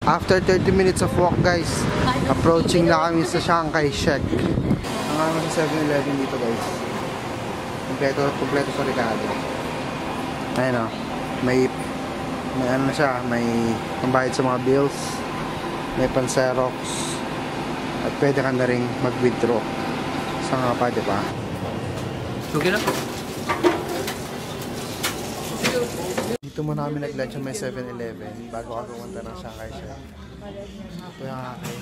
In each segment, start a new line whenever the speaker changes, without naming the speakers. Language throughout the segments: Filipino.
After 30 minutes of walk guys, approaching na kami sa Chiang-Kai Shek. Ang ano sa 7-Eleven dito guys. Kompleto sa Ricardo. Ayun o. May ano na siya, may pambayad sa mga bills. May pan-Xerox. At pwede ka na rin mag-withdraw. Sa nga pa, diba?
Okay na po.
Dito muna kami nag-lunch sa may 7-Eleven bago kami pumunta ng Chiang-Kai Shek. Ito yung akin.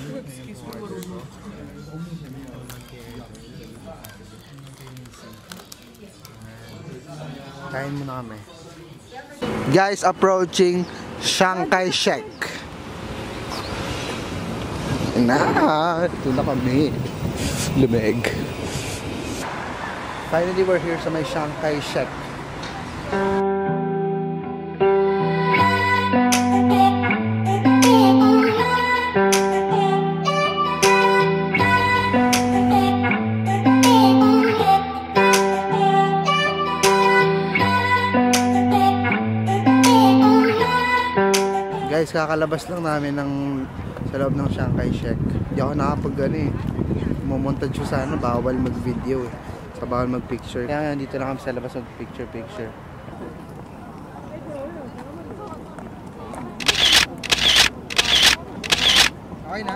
Kain muna kami. Guys, approaching Chiang-Kai Shek. Ito na kami. Lumeg. Finally, we're here sa may Chiang-Kai Shek. Guys, kakalabas lang namin sa loob ng Chiang-Kai Shek. Hindi ako nakapag mumontage ko sana, bawal mag-video eh. Sa bawal mag-picture. Kaya nga dito na kami sa labas mag-picture. Okay na.